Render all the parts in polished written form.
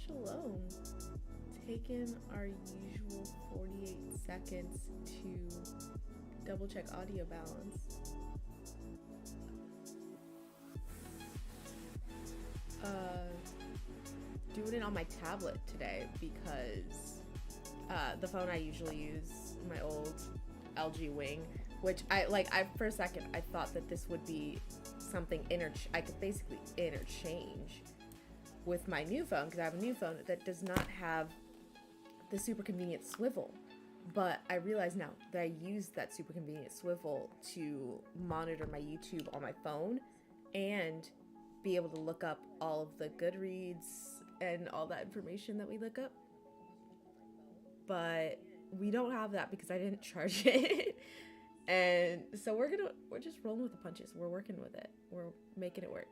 Shalom. Taking our usual 48 seconds to double check audio balance. Doing it on my tablet today because the phone I usually use, my old LG Wing, which I for a second I thought that this would be something I could basically interchange with my new phone, because I have a new phone that does not have the super convenient swivel. But I realize now that I use that super convenient swivel to monitor my YouTube on my phone and be able to look up all of the Goodreads and all that information that we look up. But we don't have that because I didn't charge it. And so we're just rolling with the punches. We're working with it. We're making it work.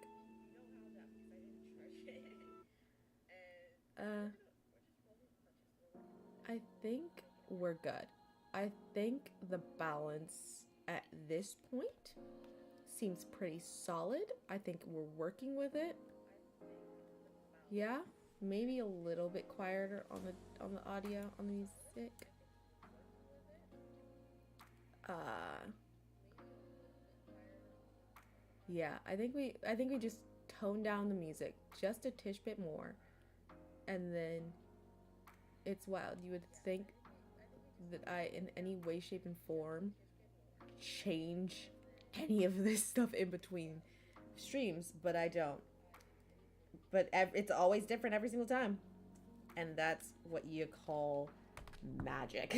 I think we're good. I think the balance at this point seems pretty solid. I think we're working with it. Yeah, maybe a little bit quieter on the audio on the music. Yeah, I think we just tone down the music just a tish bit more. And then it's wild. You would think that I, in any way, shape, and form, change any of this stuff in between streams, but I don't. But it's always different every single time. And that's what you call magic.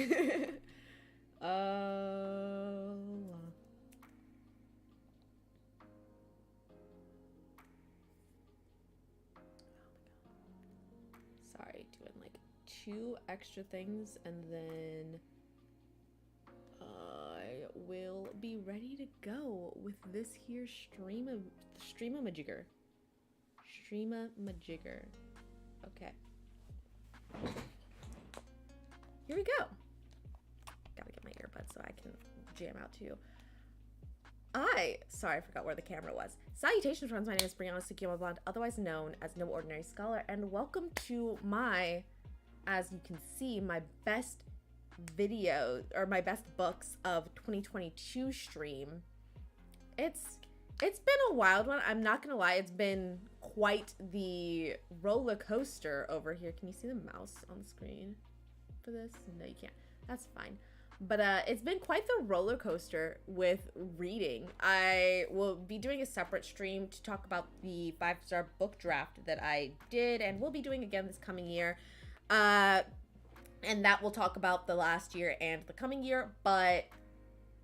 Sorry, doing like 2 extra things and then I will be ready to go with this here stream-a-majigger. Okay. Here we go. Gotta get my earbuds so I can jam out to you. Sorry, I forgot where the camera was. Salutations, friends. My name is Brianna Sukiyama Blonde, otherwise known as No Ordinary Scholar, and welcome to my, as you can see, my best video, or my best books of 2022 stream. It's been a wild one. I'm not gonna lie, it's been quite the roller coaster over here. Can you see the mouse on the screen for this? No, you can't. That's fine. But it's been quite the roller coaster with reading. I will be doing a separate stream to talk about the 5-star book draft that I did, and we'll be doing again this coming year. And that will talk about the last year and the coming year. But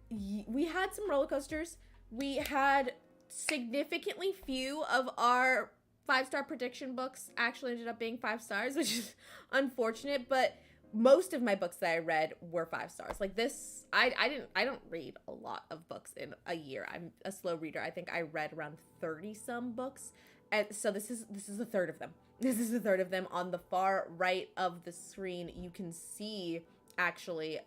we had some roller coasters. We had significantly few of our 5-star prediction books actually ended up being 5 stars, which is unfortunate, but most of my books that I read were 5 stars. Like this, I don't read a lot of books in a year. I'm a slow reader. I think I read around 30 some books. And so this is a third of them. This is a third of them. On the far right of the screen, you can see actually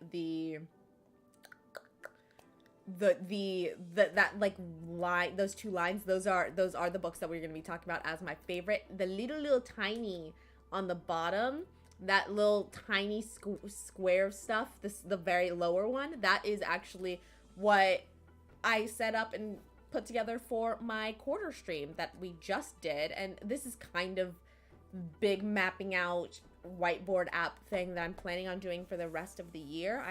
that like line, those 2 lines, those are the books that we're going to be talking about as my favorite. The little tiny on the bottom, that little tiny square stuff, the very lower one, that is actually what I set up and put together for my quarter stream that we just did. And this is kind of big mapping out whiteboard app thing that I'm planning on doing for the rest of the year.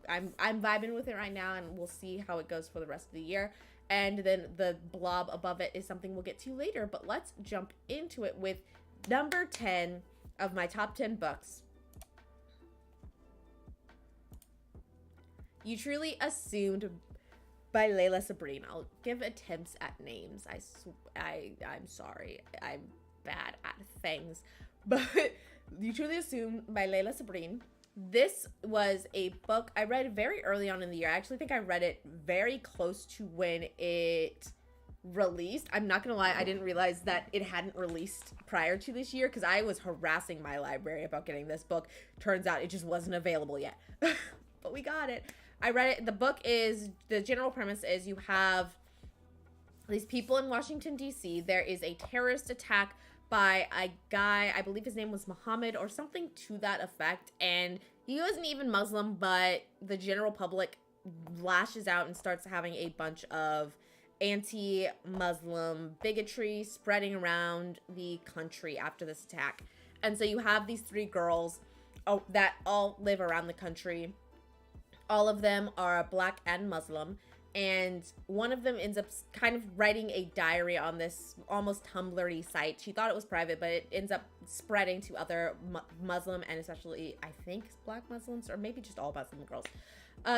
I'm vibing with it right now, and we'll see how it goes for the rest of the year. And then the blob above it is something we'll get to later. But let's jump into it with number 10 of my top 10 books. You Truly Assumed by Layla Sabrine. I'll give attempts at names. I'm sorry. I'm bad at things. But You Truly Assumed by Layla Sabrine. This was a book I read very early on in the year. I actually think I read it very close to when it released. I'm not gonna lie, I didn't realize that it hadn't released prior to this year because I was harassing my library about getting this book. Turns out it just wasn't available yet. But we got it. I read it. The book is, the general premise is you have these people in Washington, D.C. There is a terrorist attack by a guy, I believe his name was Muhammad or something to that effect, and he wasn't even Muslim, but the general public lashes out and starts having a bunch of anti-Muslim bigotry spreading around the country after this attack. And so you have these three girls that all live around the country. All of them are Black and Muslim, and one of them ends up kind of writing a diary on this almost Tumblr-y site. She thought it was private, but it ends up spreading to other Muslim and especially, I think, Black Muslims, or maybe just all Muslim girls.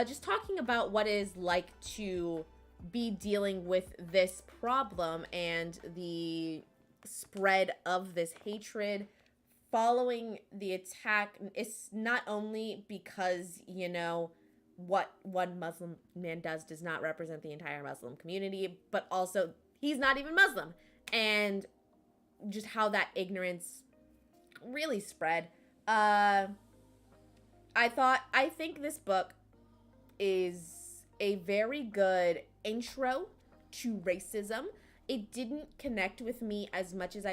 Just talking about what it is like to be dealing with this problem and the spread of this hatred following the attack. It's not only because, you know, what one Muslim man does not represent the entire Muslim community, but also he's not even Muslim, and just how that ignorance really spread. I think this book is a very good intro to racism. It didn't connect with me as much as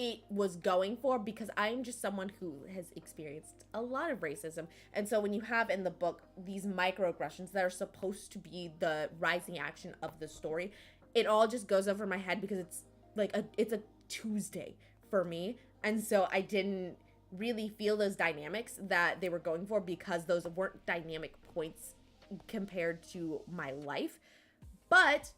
it was going for, because I am just someone who has experienced a lot of racism. And so when you have in the book these microaggressions that are supposed to be the rising action of the story, it all just goes over my head because it's like it's a Tuesday for me. And so I didn't really feel those dynamics that they were going for, because those weren't dynamic points compared to my life. But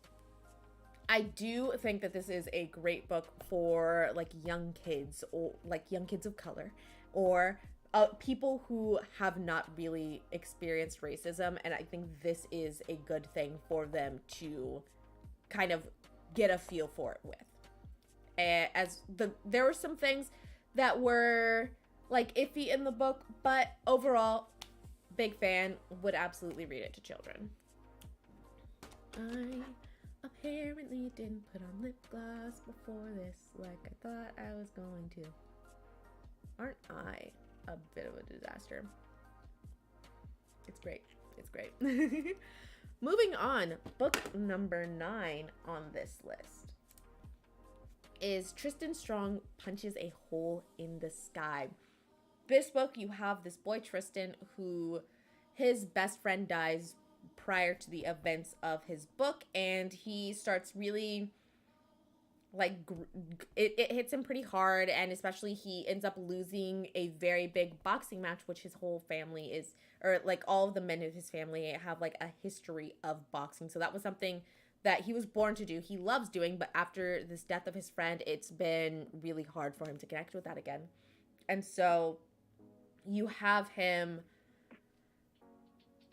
I do think that this is a great book for like young kids, or like young kids of color, or people who have not really experienced racism. And I think this is a good thing for them to kind of get a feel for it with. There were some things that were like iffy in the book, but overall, big fan, would absolutely read it to children. I apparently didn't put on lip gloss before this like I thought I was going to. Aren't I a bit of a disaster? It's great. It's great. Moving on, book number 9 on this list is Tristan Strong Punches a Hole in the Sky. This book, you have this boy Tristan who his best friend dies prior to the events of his book, and he starts really like it hits him pretty hard, and especially he ends up losing a very big boxing match, which his whole family is, or like all of the men of his family have like a history of boxing. So that was something that he was born to do. He loves doing, but after this death of his friend, it's been really hard for him to connect with that again. And so you have him,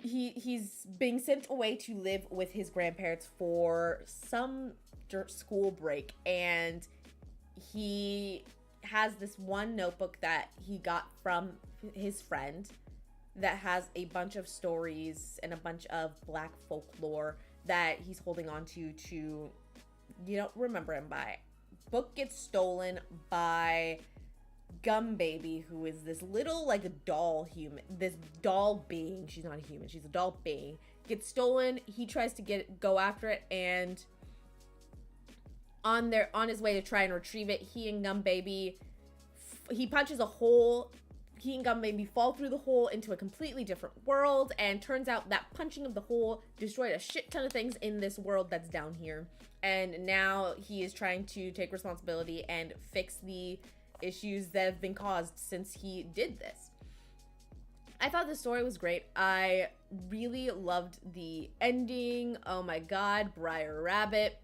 he's being sent away to live with his grandparents for some school break, and he has this one notebook that he got from his friend that has a bunch of stories and a bunch of Black folklore that he's holding on to you don't remember him by. Book gets stolen by Gum Baby, who is this little like doll human, this doll being. She's not a human, she's a doll being. Gets stolen. He tries to go after it, and on his way to try and retrieve it, he and Gum Baby, he punches a hole. He and Gum Baby fall through the hole into a completely different world, and turns out that punching of the hole destroyed a shit ton of things in this world that's down here. And now he is trying to take responsibility and fix the issues that have been caused since he did this. I thought the story was great. I really loved the ending. Oh my god, Briar Rabbit.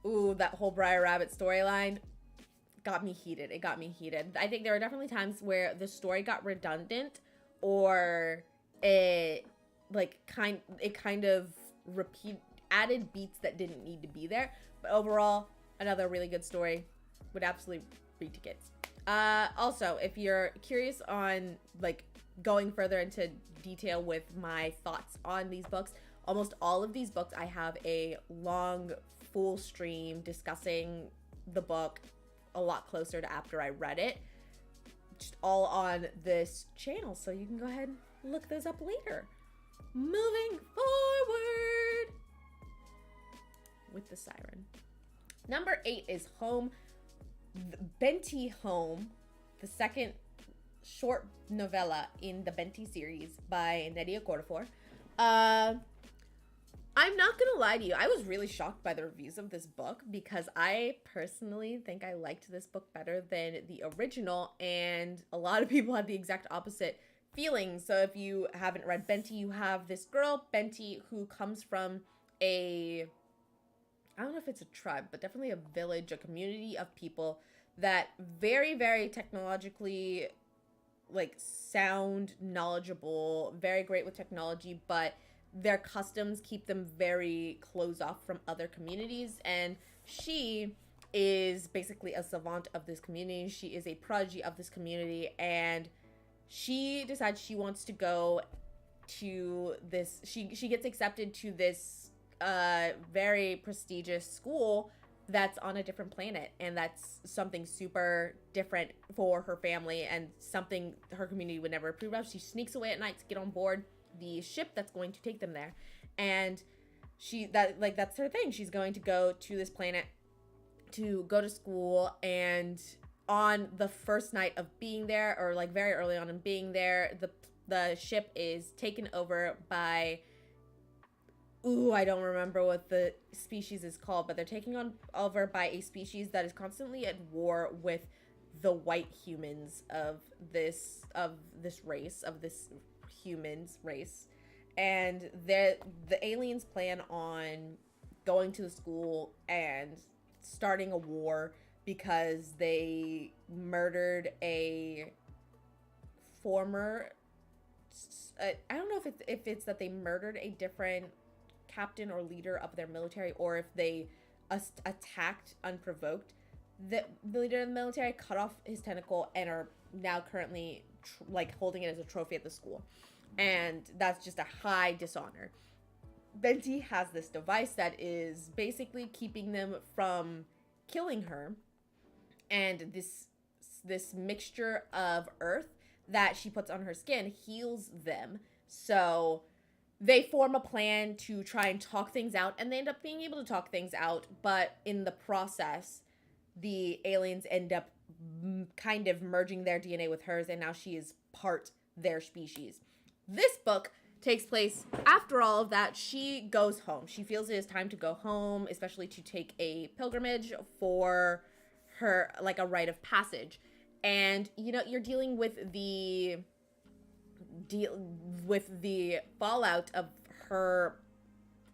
Ooh, that whole Briar Rabbit storyline got me heated. It got me heated. I think there were definitely times where the story got redundant, or it kind of added beats that didn't need to be there. But overall, another really good story. Would absolutely read to kids. Also, if you're curious on like going further into detail with my thoughts on these books, almost all of these books I have a long full stream discussing the book a lot closer to after I read it, just all on this channel, so you can go ahead and look those up later. Moving forward, with the siren. Number 8 is Home, Benti Home, the second short novella in the Benti series by Nydia Cordofor. I'm not gonna lie to you, I was really shocked by the reviews of this book because I personally think I liked this book better than the original, and a lot of people had the exact opposite feelings. So if you haven't read Benti, you have this girl, Benti, who comes from I don't know if it's a tribe, but definitely a village, a community of people that very, very technologically, like, sound knowledgeable, very great with technology, but their customs keep them very closed off from other communities. And she is basically a savant of this community. She is a prodigy of this community, and she decides she wants to go to this, she gets accepted to this very prestigious school that's on a different planet, and that's something super different for her family and something her community would never approve of. She sneaks away at night to get on board the ship that's going to take them there, and that's her thing. She's going to go to this planet to go to school, and on the first night of being there, or like very early on in being there, the ship is taken over by, I don't remember what the species is called, but they're taken over by a species that is constantly at war with the white humans of this race, of this humans race. And the aliens plan on going to the school and starting a war because they murdered a former, I don't know if it's that they murdered a different captain or leader of their military, or if they attacked unprovoked the leader of the military, cut off his tentacle, and are now currently holding it as a trophy at the school. And that's just a high dishonor. Benti has this device that is basically keeping them from killing her, and this mixture of earth that she puts on her skin heals them. So they form a plan to try and talk things out, and they end up being able to talk things out, but in the process, the aliens end up kind of merging their DNA with hers, and now she is part their species. This book takes place after all of that. She goes home. She feels it is time to go home, especially to take a pilgrimage for her, like a rite of passage. And, you're dealing with the fallout of her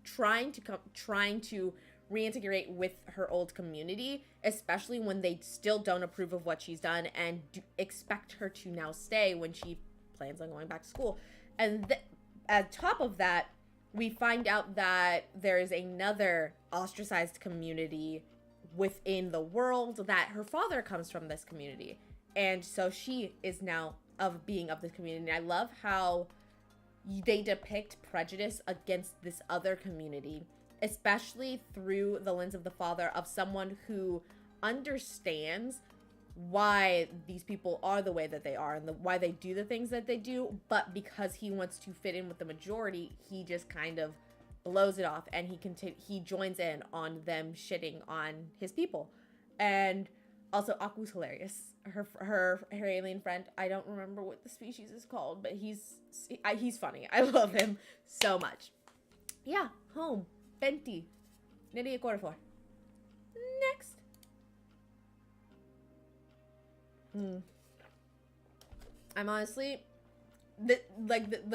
trying to reintegrate with her old community, especially when they still don't approve of what she's done and expect her to now stay when she plans on going back to school. And on top of that, we find out that there is another ostracized community within the world, that her father comes from this community. And so she is now of being of this community. And I love how they depict prejudice against this other community, especially through the lens of the father, of someone who understands why these people are the way that they are and why they do the things that they do, but because he wants to fit in with the majority, he just kind of blows it off, and he joins in on them shitting on his people. And also, Aku's hilarious. Her alien friend, I don't remember what the species is called, but he's funny. I love him so much. Yeah, Home, Benti, Nydia Cordofor. Next. I'm honestly, the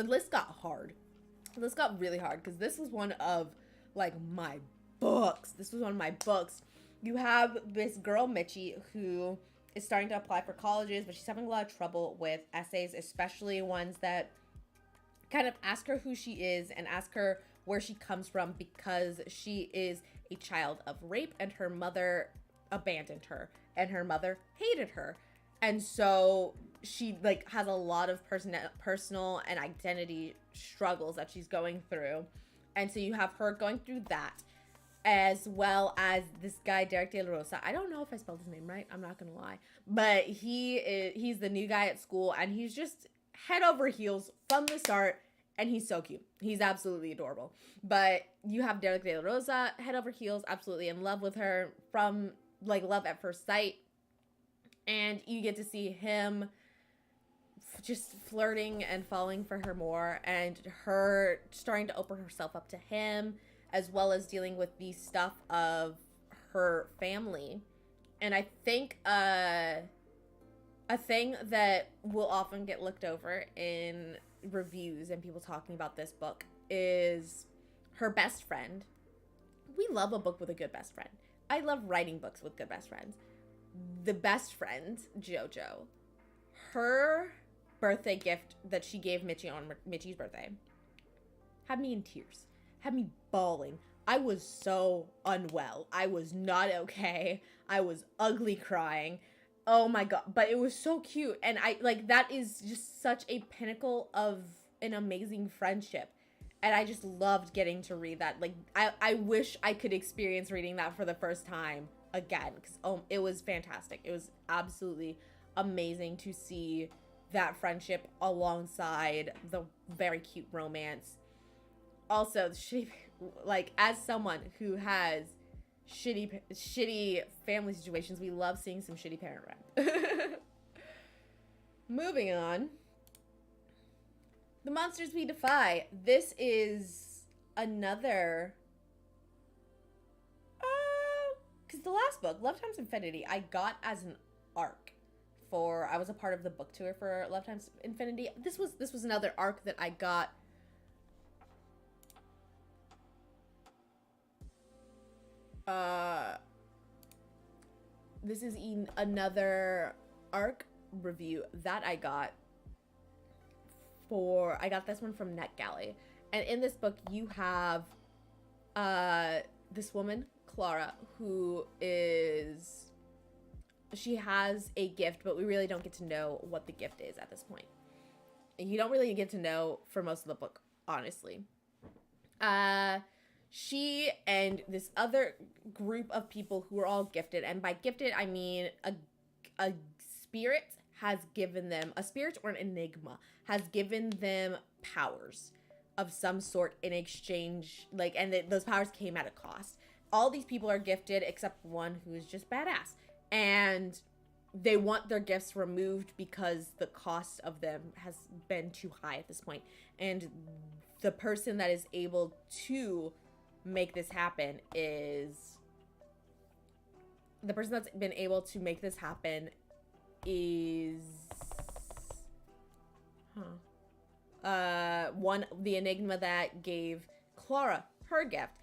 list got hard. The list got really hard because this was one of my books. You have this girl, Michi, who is starting to apply for colleges, but she's having a lot of trouble with essays, especially ones that kind of ask her who she is and ask her where she comes from, because she is a child of rape and her mother abandoned her and her mother hated her. And so she has a lot of personal and identity struggles that she's going through. And so you have her going through that, as well as this guy, Derek De La Rosa. I don't know if I spelled his name right. I'm not going to lie. But he's the new guy at school, and he's just head over heels from the start. and he's so cute. He's absolutely adorable. But you have Derek De La Rosa, head over heels, absolutely in love with her from, like, love at first sight. And you get to see him just flirting and falling for her more, and her starting to open herself up to him, as well as dealing with the stuff of her family. And I think a thing that will often get looked over in reviews and people talking about this book is her best friend. We love a book with a good best friend. I love writing books with good best friends. The best friend, JoJo, her birthday gift that she gave Mitchie on Mitchie's birthday had me in tears, had me bawling. I was so unwell. I was not okay. I was ugly crying. Oh my God. But it was so cute. And that is just such a pinnacle of an amazing friendship. And I just loved getting to read that. Like, I wish I could experience reading that for the first time again. Because it was fantastic. It was absolutely amazing to see that friendship alongside the very cute romance. Also, as someone who has shitty family situations, we love seeing some shitty parent rap. Moving on. The Monsters We Defy. This is another... because the last book, Love Times Infinity, I got as an arc. I was a part of the book tour for Love Times Infinity. This was another arc that I got. This is another arc review that I got I got this one from NetGalley. And in this book, you have this woman, Clara, who she has a gift, but we really don't get to know what the gift is at this point. And you don't really get to know for most of the book, honestly. She and this other group of people who are all gifted, and by gifted, I mean a spirit has given them, a spirit or an enigma has given them powers of some sort in exchange, and those powers came at a cost. All these people are gifted except one who is just badass. And they want their gifts removed because the cost of them has been too high at this point. And the person that is able to make this happen is... The person that's been able to make this happen is... the enigma that gave Clara her gift.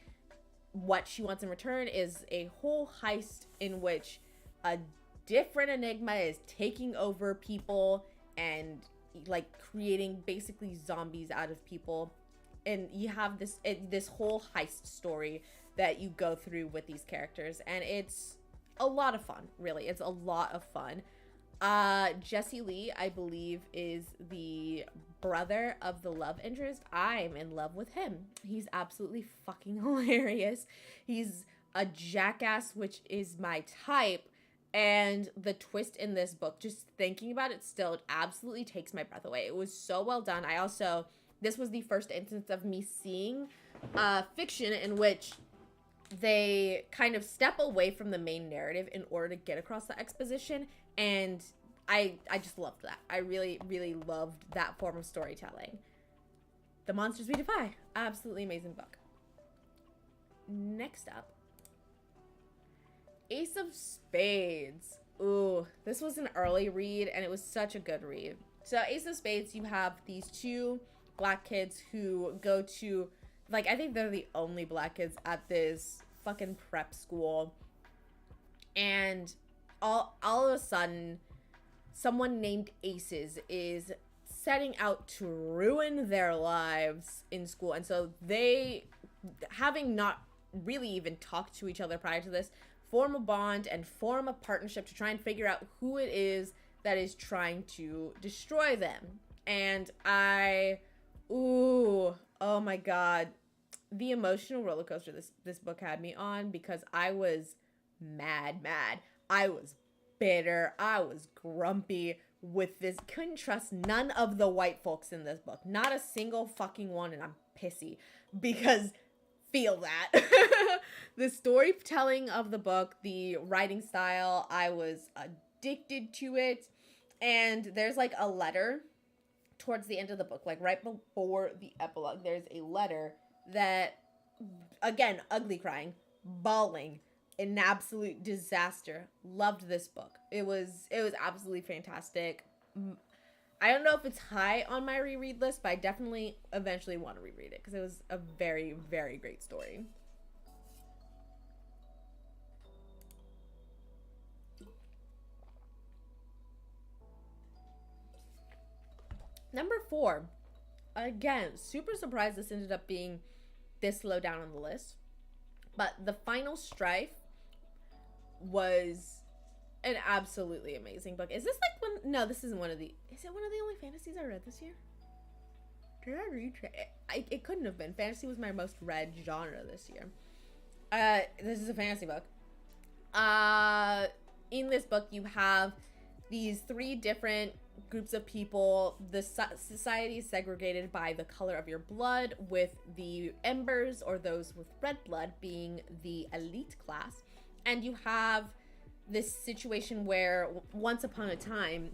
What she wants in return is a whole heist in which a different enigma is taking over people and creating basically zombies out of people. And you have this whole heist story that you go through with these characters, and it's a lot of fun. Really, it's a lot of fun. Jesse Lee, I believe, is the brother of the love interest. I'm in love with him. He's absolutely fucking hilarious. He's a jackass, which is my type. And the twist in this book, just thinking about it still, it absolutely takes my breath away. It was so well done. This was the first instance of me seeing fiction in which they kind of step away from the main narrative in order to get across the exposition. And I just loved that. I really, really loved that form of storytelling. The Monsters We Defy. Absolutely amazing book. Next up. Ace of Spades. Ooh, this was an early read, and it was such a good read. So Ace of Spades, you have these two black kids who go to, I think they're the only black kids at this fucking prep school. And all of a sudden, someone named Aces is setting out to ruin their lives in school. And so they, having not really even talked to each other prior to this, form a bond and form a partnership to try and figure out who it is that is trying to destroy them. And oh my God, the emotional roller coaster this book had me on, because I was mad. I was bitter. I was grumpy with this. Couldn't trust none of the white folks in this book. Not a single fucking one, and I'm pissy because feel that. The storytelling of the book, the writing style, I was addicted to it. And there's like a letter towards the end of the book, like right before the epilogue, there's a letter that, again, ugly crying, bawling, an absolute disaster. Loved this book. It was absolutely fantastic. I don't know if it's high on my reread list, but I definitely eventually want to reread it because it was a very, very great story. Number 4. Again, super surprised this ended up being this low down on the list. But The Final Strife was an absolutely amazing book. Is this like one? No, this isn't one of the. Is it one of the only fantasies I read this year? Did I read it? It couldn't have been. Fantasy was my most read genre this year. This is a fantasy book. In this book, you have these 3 different groups of people. The society is segregated by the color of your blood, with the embers, or those with red blood, being the elite class. And you have this situation where once upon a time,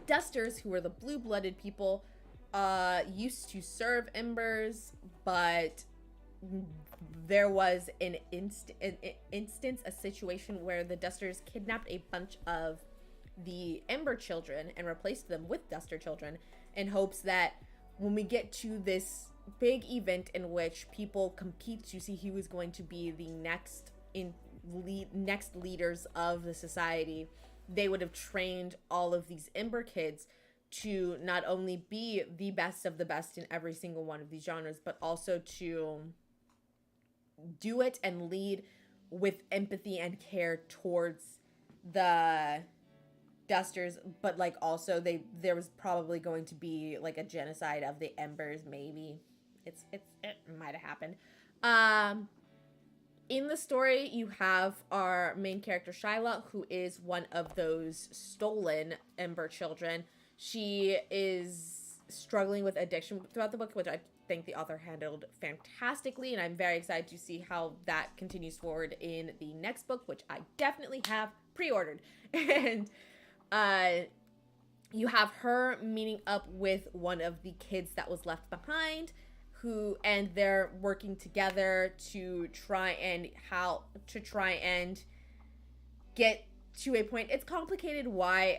dusters, who were the blue-blooded people, used to serve embers, but there was an instance, a situation where the dusters kidnapped a bunch of the ember children and replaced them with duster children in hopes that when we get to this big event in which people compete to see who is going to be the next leaders of the society, they would have trained all of these ember kids to not only be the best of the best in every single one of these genres, but also to do it and lead with empathy and care towards the dusters. But like also there was probably going to be like a genocide of the embers. Maybe it might have happened. In the story, you have our main character Shyla, who is one of those stolen ember children. She is struggling with addiction throughout the book, which I think the author handled fantastically, and I'm very excited to see how that continues forward in the next book, which I definitely have pre-ordered. And you have her meeting up with one of the kids that was left behind, and they're working together to try and get to a point. It's complicated why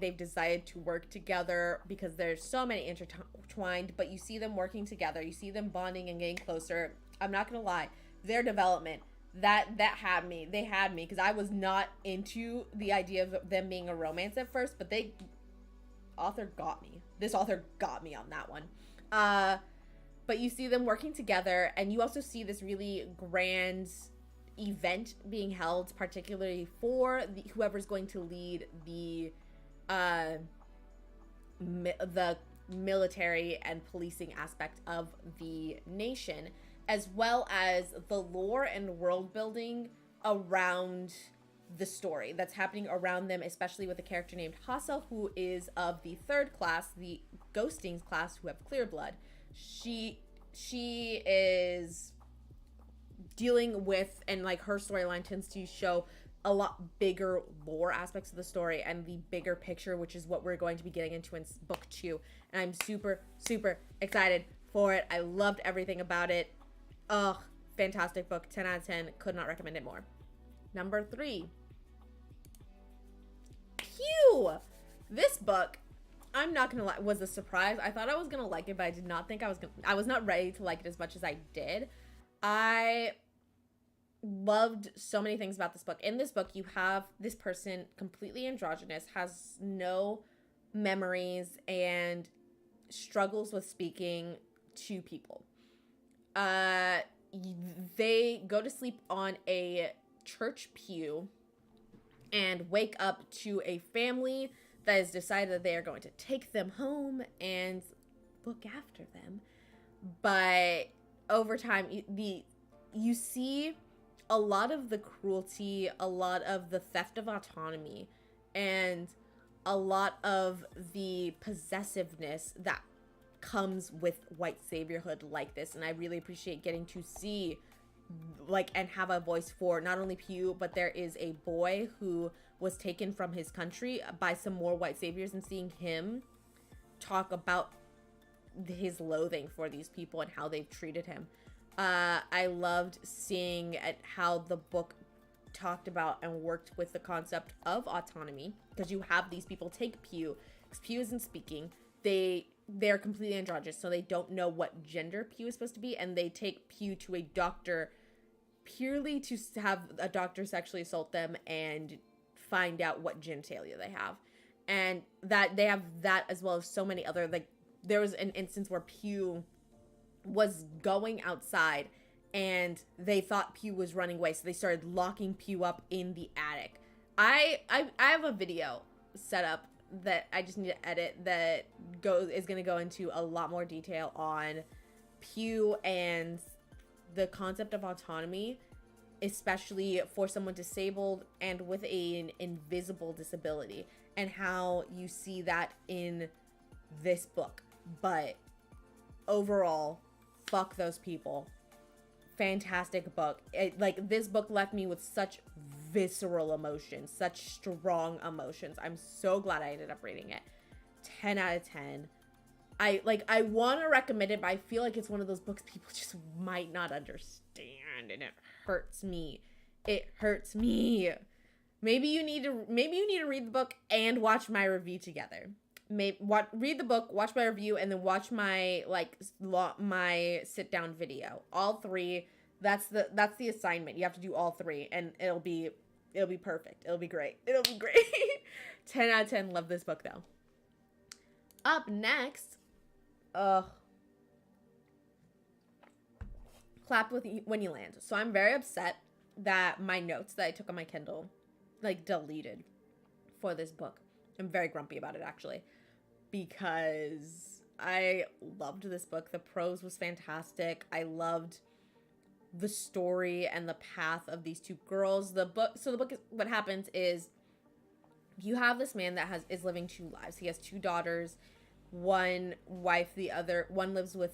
they've decided to work together, because there's so many intertwined, but you see them working together, you see them bonding and getting closer. I'm not gonna lie, their development, that had me. They had me, because I was not into the idea of them being a romance at first, but this author got me on that one. But you see them working together, and you also see this really grand event being held, particularly for whoever's going to lead the military and policing aspect of the nation, as well as the lore and world building around the story that's happening around them, especially with a character named Hassa, who is of the 3rd class, the Ghostings class, who have clear blood. She is dealing with, and like her storyline tends to show a lot bigger lore aspects of the story and the bigger picture, which is what we're going to be getting into in book 2. And I'm super, super excited for it. I loved everything about it. Ugh, fantastic book. 10 out of 10. Could not recommend it more. Number 3. Pew! This book, I'm not gonna lie, was a surprise. I thought I was gonna like it, but I did not think I was not ready to like it as much as I did. I loved so many things about this book. In this book, you have this person completely androgynous, has no memories, and struggles with speaking to people. They go to sleep on a church pew and wake up to a family that has decided that they are going to take them home and look after them. But over time, you see a lot of the cruelty, a lot of the theft of autonomy, and a lot of the possessiveness that comes with white saviorhood like this. And I really appreciate getting to see like and have a voice for not only Pew, but there is a boy who was taken from his country by some more white saviors, and seeing him talk about his loathing for these people and how they've treated him. I loved seeing at how the book talked about and worked with the concept of autonomy, because you have these people take Pew, because Pew isn't speaking. They're completely androgynous, so they don't know what gender Pew is supposed to be, and they take Pew to a doctor purely to have a doctor sexually assault them and find out what genitalia they have. And that they have that, as well as so many other, like, there was an instance where Pew was going outside and they thought Pew was running away, so they started locking Pew up in the attic. I have a video set up that I just need to edit that is going to go into a lot more detail on Pew and the concept of autonomy, especially for someone disabled and with an invisible disability, and how you see that in this book. But overall, fuck those people. Fantastic book. This book left me with such visceral emotions, such strong emotions. I'm so glad I ended up reading it. 10 out of 10. I want to recommend it, but I feel like it's one of those books people just might not understand, and it hurts me. It hurts me. Maybe you need to read the book and watch my review together. Read the book, watch my review, and then watch my my sit down video. All three. That's the assignment. You have to do all three, and it'll be perfect. It'll be great. 10 out of 10. Love this book though. Up next, Clap When You Land. So I'm very upset that my notes that I took on my Kindle deleted for this book. I'm very grumpy about it, actually, because I loved this book. The prose was fantastic. I loved the story and the path of these two girls. The book is, what happens is, you have this man that is living two lives. He has two daughters, one lives with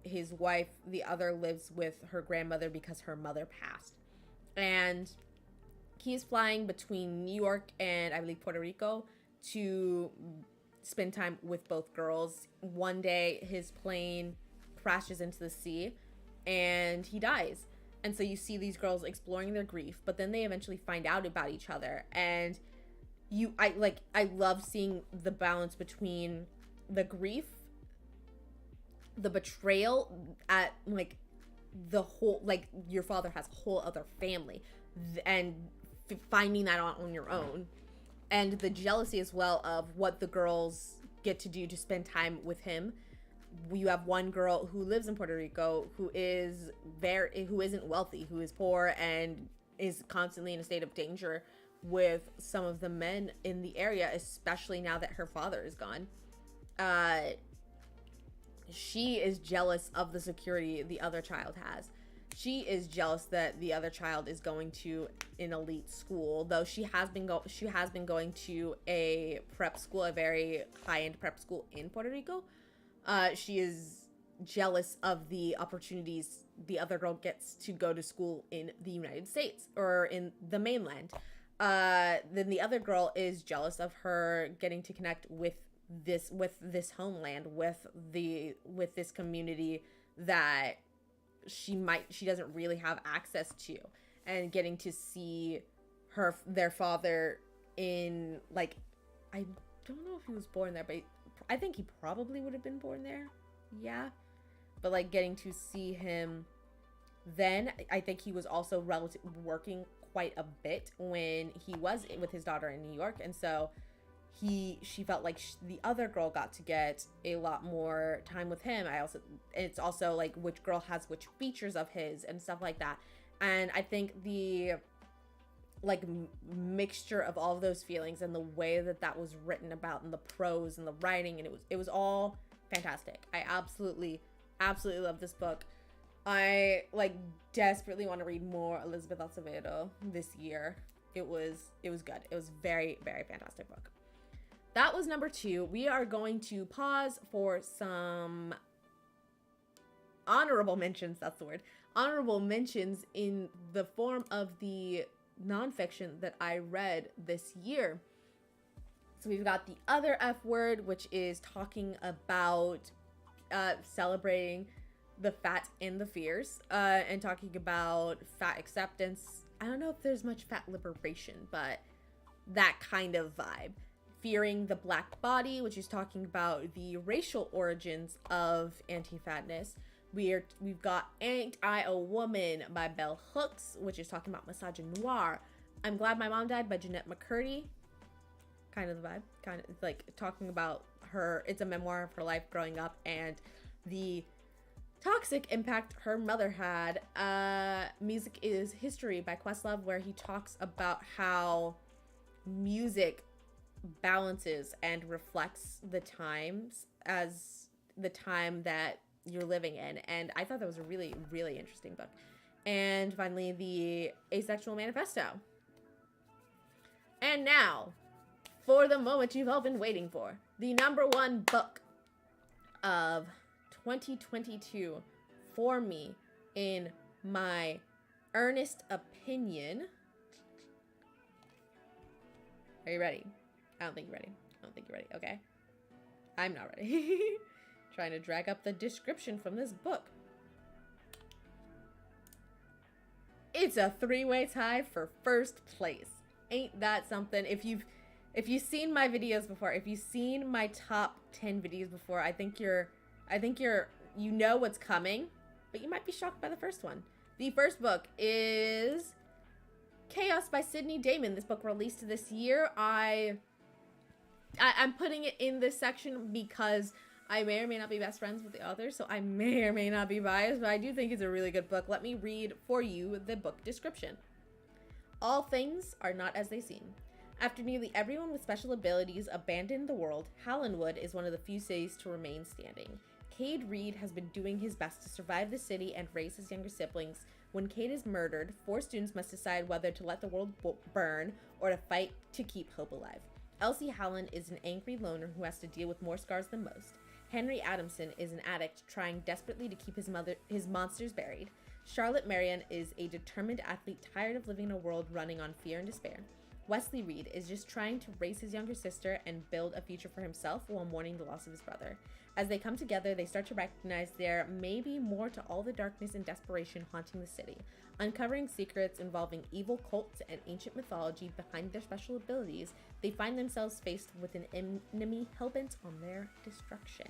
his wife, the other lives with her grandmother because her mother passed. And he's flying between New York and I believe Puerto Rico to spend time with both girls. One day his plane crashes into the sea and he dies. And so you see these girls exploring their grief, but then they eventually find out about each other. And I love seeing the balance between the grief, the betrayal at the whole, your father has a whole other family, and finding that on your own, and the jealousy as well of what the girls get to do to spend time with him. You have one girl who lives in Puerto Rico who isn't wealthy, who is poor and is constantly in a state of danger with some of the men in the area, especially now that her father is gone. She is jealous of the security the other child has. She is jealous that the other child is going to an elite school, though she has been going to a prep school, a very high-end prep school in Puerto Rico. She is jealous of the opportunities the other girl gets to go to school in the United States or in the mainland. Then the other girl is jealous of her getting to connect with this homeland, with this community that she doesn't really have access to, and getting to see their father in, I don't know if he was born there, but I think he probably would have been born there. Yeah. But getting to see him then, I think he was also working quite a bit when he was with his daughter in New York. And so she felt like the other girl got to get a lot more time with him. It's also which girl has which features of his and stuff like that. And I think the mixture of all of those feelings and the way that was written about, and the prose and the writing, and it was all fantastic. I absolutely love this book. I desperately want to read more Elizabeth Acevedo this year. It was good. It was very, very fantastic book. that was number 2. We are going to pause for some honorable mentions. That's the word. Honorable mentions in the form of the nonfiction that I read this year. So we've got The Other F Word, which is talking about celebrating the fat and the fears, and talking about fat acceptance. I don't know if there's much fat liberation, but that kind of vibe. Fearing the Black Body, which is talking about the racial origins of anti-fatness. We've got Ain't I a Woman by Bell Hooks, which is talking about misogynoir. I'm Glad My Mom Died by Jeanette McCurdy. Kind of the vibe. Kind of like talking about her. It's a memoir of her life growing up and the toxic impact her mother had. Music is History by Questlove, where he talks about how music balances and reflects the times as the time that you're living in. And I thought that was a really, really interesting book. And finally, The Asexual Manifesto. And now, for the moment you've all been waiting for, the number 1 book of 2022 for me, in my earnest opinion. Are you ready? I don't think you're ready. I don't think you're ready. Okay. I'm not ready. Trying to drag up the description from this book. It's a 3-way tie for first place. Ain't that something? If you've seen my videos before, if you've seen my top 10 videos before, I think you know what's coming, but you might be shocked by the first one. The first book is Chaos by Sydney Damon. This book released this year. I'm putting it in this section because I may or may not be best friends with the author, so I may or may not be biased, but I do think it's a really good book. Let me read for you the book description. All things are not as they seem. After nearly everyone with special abilities abandoned the world, Hallenwood is one of the few cities to remain standing. Cade Reed has been doing his best to survive the city and raise his younger siblings. When Cade is murdered, 4 students must decide whether to let the world burn or to fight to keep hope alive. Elsie Hallen is an angry loner who has to deal with more scars than most. Henry Adamson is an addict trying desperately to keep his monsters buried. Charlotte Marion is a determined athlete tired of living in a world running on fear and despair. Wesley Reed is just trying to raise his younger sister and build a future for himself while mourning the loss of his brother. As they come together, they start to recognize there may be more to all the darkness and desperation haunting the city. Uncovering secrets involving evil cults and ancient mythology behind their special abilities, they find themselves faced with an enemy hellbent on their destruction.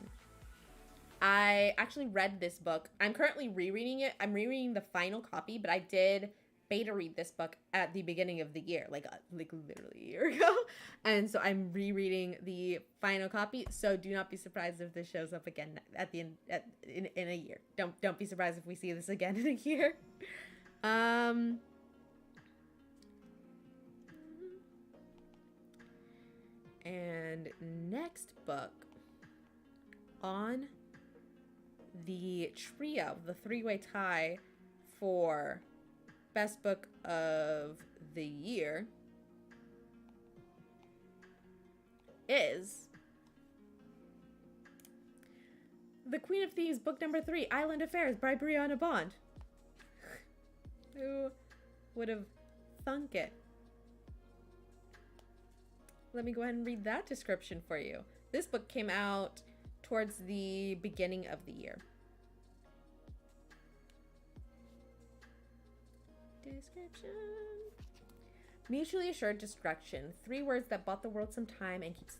I actually read this book. I'm currently rereading it. I'm rereading the final copy, but I did beta read this book at the beginning of the year, like literally a year ago. And so I'm rereading the final copy. So do not be surprised if this shows up again at the end in a year. Don't be surprised if we see this again in a year. And next book on the trio, the 3-way tie for best book of the year is The Queen of Thieves, book number 3, Island Affairs by Brianna Bond. Who would have thunk it? Let me go ahead and read that description for you. This book came out towards the beginning of the year. Description. Mutually assured destruction. 3 words that bought the world some time and keeps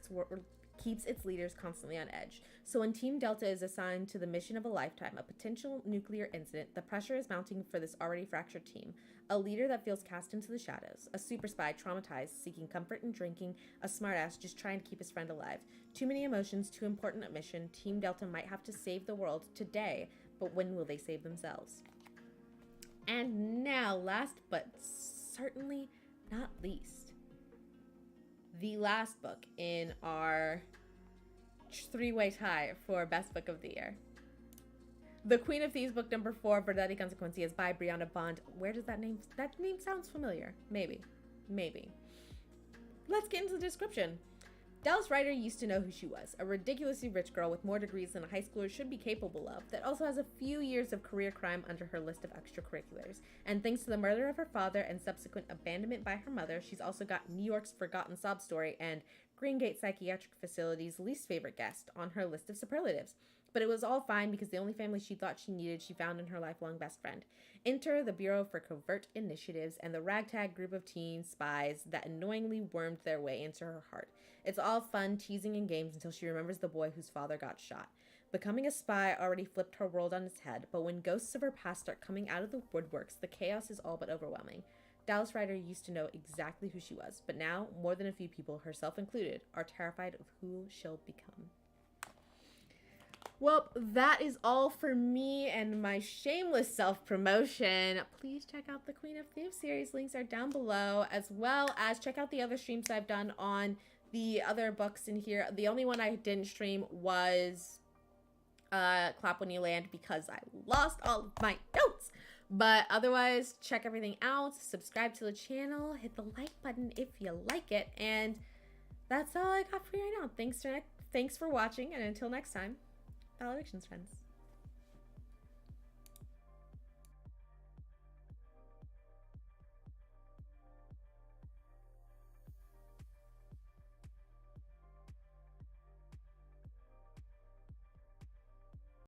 its leaders constantly on edge. So when Team Delta is assigned to the mission of a lifetime, a potential nuclear incident, the pressure is mounting for this already fractured team. A leader that feels cast into the shadows. A super spy traumatized, seeking comfort in drinking. A smartass just trying to keep his friend alive. Too many emotions, too important a mission. Team Delta might have to save the world today, but when will they save themselves? And now, last but certainly not least, the last book in our 3-way tie for best book of the year. The Queen of Thieves, book number 4, Verdad y Consecuencias by Brianna Bond. Where does that name sounds familiar? Maybe. Let's get into the description. Dallas Ryder used to know who she was, a ridiculously rich girl with more degrees than a high schooler should be capable of, that also has a few years of career crime under her list of extracurriculars. And thanks to the murder of her father and subsequent abandonment by her mother, she's also got New York's forgotten sob story and Greengate Psychiatric Facility's least favorite guest on her list of superlatives. But it was all fine because the only family she thought she needed, she found in her lifelong best friend. Enter the Bureau for Covert Initiatives and the ragtag group of teen spies that annoyingly wormed their way into her heart. It's all fun, teasing, and games until she remembers the boy whose father got shot. Becoming a spy already flipped her world on its head, but when ghosts of her past start coming out of the woodworks, the chaos is all but overwhelming. Dallas Ryder used to know exactly who she was, but now, more than a few people, herself included, are terrified of who she'll become. Well, that is all for me and my shameless self-promotion. Please check out the Queen of Thieves series. Links are down below, as well as check out the other streams I've done on the other books in here. The only one I didn't stream was Clap When You Land because I lost all of my notes. But otherwise, check everything out. Subscribe to the channel. Hit the like button if you like it. And that's all I got for you right now. Thanks for watching, and until next time, valedictions, friends.